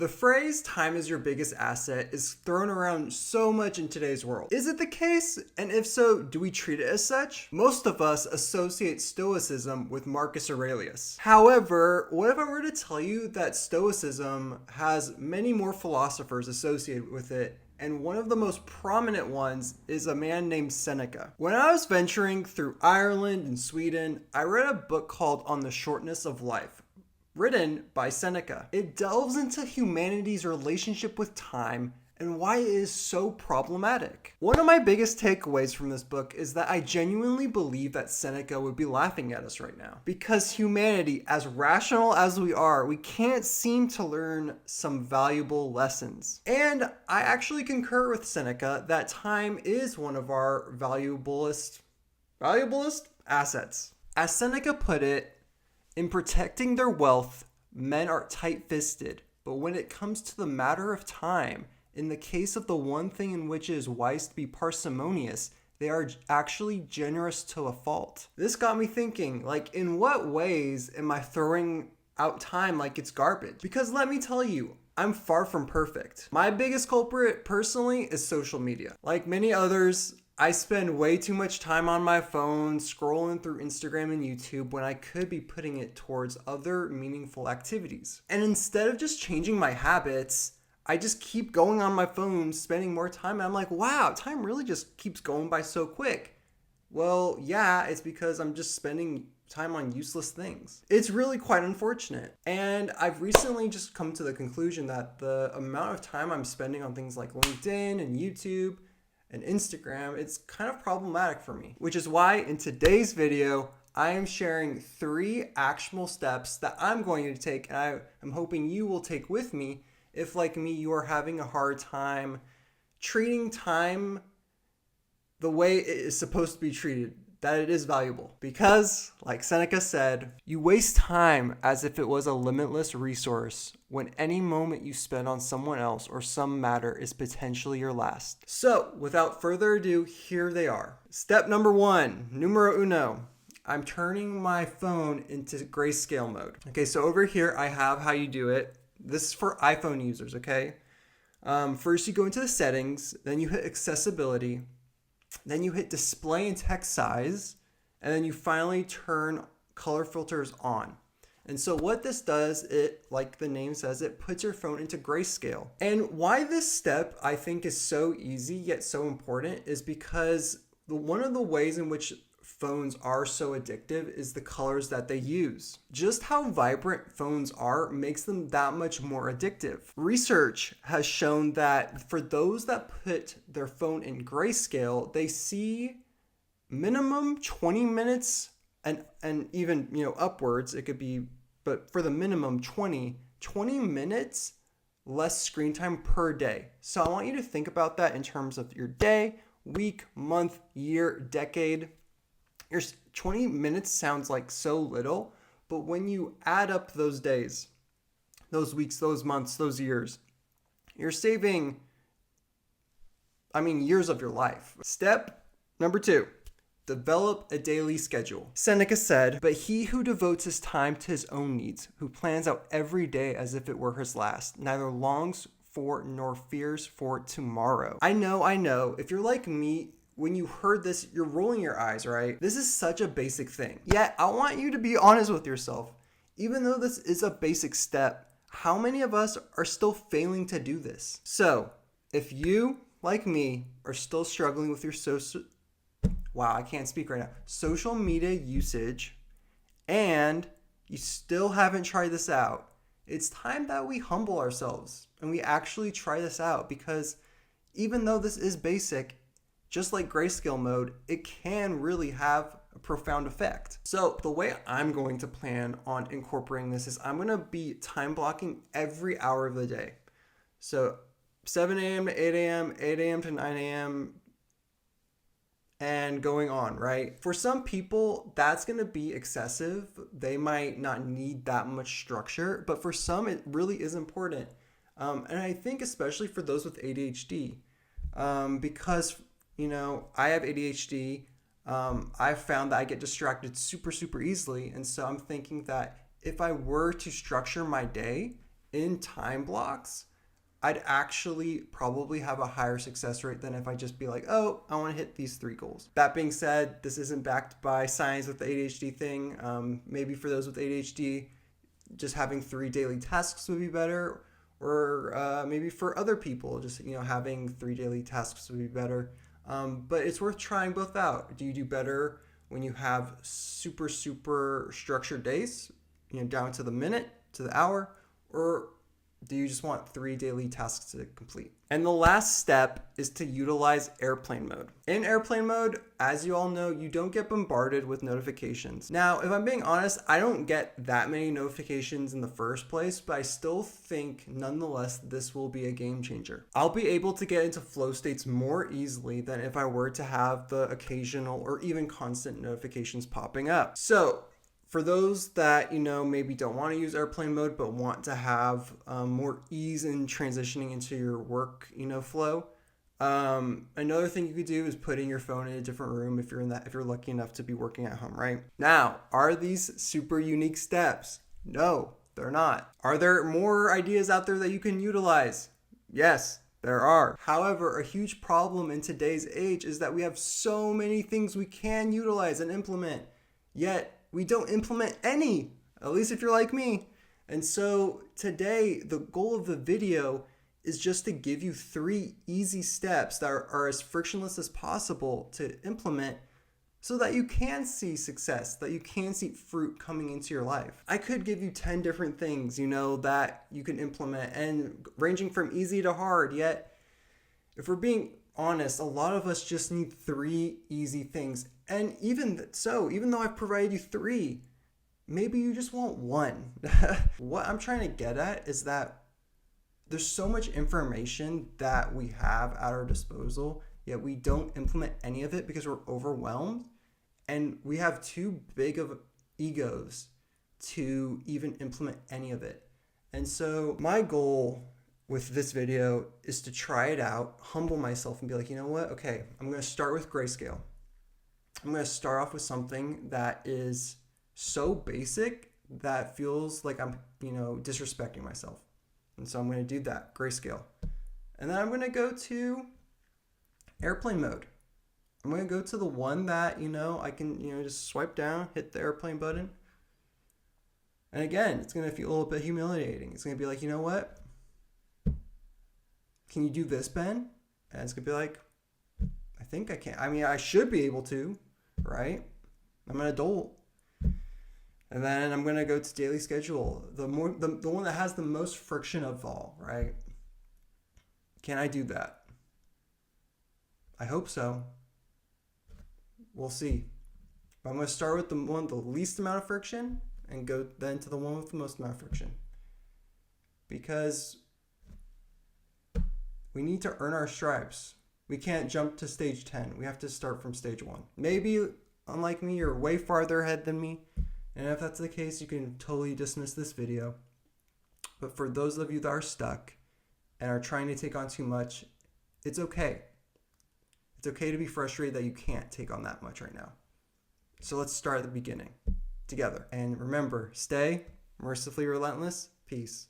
The phrase time is your biggest asset is thrown around so much in today's world. Is it the case? And if so, do we treat it as such? Most of us associate Stoicism with Marcus Aurelius. However, what if I were to tell you that Stoicism has many more philosophers associated with it, and one of the most prominent ones is a man named Seneca. When I was venturing through Ireland and Sweden, I read a book called On the Shortness of Life, written by Seneca. It delves into humanity's relationship with time and why it is so problematic. One of my biggest takeaways from this book is that I genuinely believe that Seneca would be laughing at us right now. Because humanity, as rational as we are, we can't seem to learn some valuable lessons. And I actually concur with Seneca that time is one of our valuablest assets. As Seneca put it, in protecting their wealth, men are tight-fisted, but when it comes to the matter of time, in the case of the one thing in which it is wise to be parsimonious, they are actually generous to a fault. This got me thinking, in what ways am I throwing out time like it's garbage? Because let me tell you, I'm far from perfect. My biggest culprit, personally, is social media. Like many others, I spend way too much time on my phone scrolling through Instagram and YouTube when I could be putting it towards other meaningful activities. And instead of just changing my habits, I just keep going on my phone, spending more time, and I'm like, wow, time really just keeps going by so quick. Well, yeah, it's because I'm just spending time on useless things. It's really quite unfortunate. And I've recently just come to the conclusion that the amount of time I'm spending on things like LinkedIn and YouTube and Instagram, it's kind of problematic for me. Which is why in today's video, I am sharing 3 actionable steps that I'm going to take, and I am hoping you will take with me if, like me, you are having a hard time treating time the way it is supposed to be treated, that it is valuable. Because, like Seneca said, you waste time as if it was a limitless resource when any moment you spend on someone else or some matter is potentially your last. So, without further ado, here they are. Step number 1, numero uno. I'm turning my phone into grayscale mode. Okay, so over here I have how you do it. This is for iPhone users, okay? First you go into the settings, then you hit accessibility, then you hit display and text size, and then you finally turn color filters on. And so what this does, it, like the name says, it puts your phone into grayscale. And why this step I think is so easy yet so important is because one of the ways in which phones are so addictive is the colors that they use. Just how vibrant phones are makes them that much more addictive. Research has shown that for those that put their phone in grayscale, they see minimum 20 minutes and even, upwards, it could be, but for the minimum 20 minutes less screen time per day. So I want you to think about that in terms of your day, week, month, year, decade. Your 20 minutes sounds like so little, but when you add up those days, those weeks, those months, those years, you're saving, years of your life. Step number 2, develop a daily schedule. Seneca said, "But he who devotes his time to his own needs, who plans out every day as if it were his last, neither longs for nor fears for tomorrow." I know, if you're like me, when you heard this, you're rolling your eyes, right? This is such a basic thing. Yet, I want you to be honest with yourself. Even though this is a basic step, how many of us are still failing to do this? So, if you, like me, are still struggling with your social media usage, and you still haven't tried this out, it's time that we humble ourselves and we actually try this out, because even though this is basic, just like grayscale mode, it can really have a profound effect. So the way I'm going to plan on incorporating this is I'm going to be time blocking every hour of the day. So 7 a.m. to 8 a.m., 8 a.m. to 9 a.m., and going on, right? For some people, that's going to be excessive. They might not need that much structure, but for some, it really is important. And I think especially for those with ADHD, because I have ADHD. I've found that I get distracted super, super easily. And so I'm thinking that if I were to structure my day in time blocks, I'd actually probably have a higher success rate than if I just be like, oh, I want to hit these 3 goals. That being said, this isn't backed by science with the ADHD thing. Maybe for those with ADHD, just having 3 daily tasks would be better. Or maybe for other people, just having 3 daily tasks would be better. But it's worth trying both out. Do you do better when you have super, super structured days, down to the minute, to the hour, or do you just want 3 daily tasks to complete? And the last step is to utilize airplane mode. In airplane mode, as you all know, you don't get bombarded with notifications. Now, if I'm being honest, I don't get that many notifications in the first place, but I still think nonetheless this will be a game changer. I'll be able to get into flow states more easily than if I were to have the occasional or even constant notifications popping up. So, for those that, maybe don't want to use airplane mode, but want to have more ease in transitioning into your work, flow. Another thing you could do is putting your phone in a different room if you're lucky enough to be working at home, right? Now, are these super unique steps? No, they're not. Are there more ideas out there that you can utilize? Yes, there are. However, a huge problem in today's age is that we have so many things we can utilize and implement, yet we don't implement any, at least if you're like me. And so today, the goal of the video is just to give you 3 easy steps that are as frictionless as possible to implement so that you can see success, that you can see fruit coming into your life. I could give you 10 different things, that you can implement, and ranging from easy to hard, yet if we're being honest, a lot of us just need 3 easy things. And even so, even though I've provided you 3, maybe you just want 1. What I'm trying to get at is that there's so much information that we have at our disposal, yet we don't implement any of it because we're overwhelmed. And we have too big of egos to even implement any of it. And so my goal with this video is to try it out, humble myself, and be like, you know what? Okay, I'm going to start with grayscale. I'm going to start off with something that is so basic that feels like I'm, disrespecting myself. And so I'm going to do that, grayscale. And then I'm going to go to airplane mode. I'm going to go to the one that, I can, just swipe down, hit the airplane button. And again, it's going to feel a little bit humiliating. It's going to be like, you know what? Can you do this, Ben? And it's going to be like, I think I can. I mean, I should be able to, right? I'm an adult. And then I'm going to go to daily schedule, the one that has the most friction of all, right? Can I do that? I hope so. We'll see. But I'm going to start with the one with the least amount of friction and go then to the one with the most amount of friction. Because we need to earn our stripes. We can't jump to stage 10. We have to start from stage 1. Maybe, unlike me, you're way farther ahead than me. And if that's the case, you can totally dismiss this video. But for those of you that are stuck and are trying to take on too much, it's okay. It's okay to be frustrated that you can't take on that much right now. So let's start at the beginning together. And remember, stay mercifully relentless. Peace.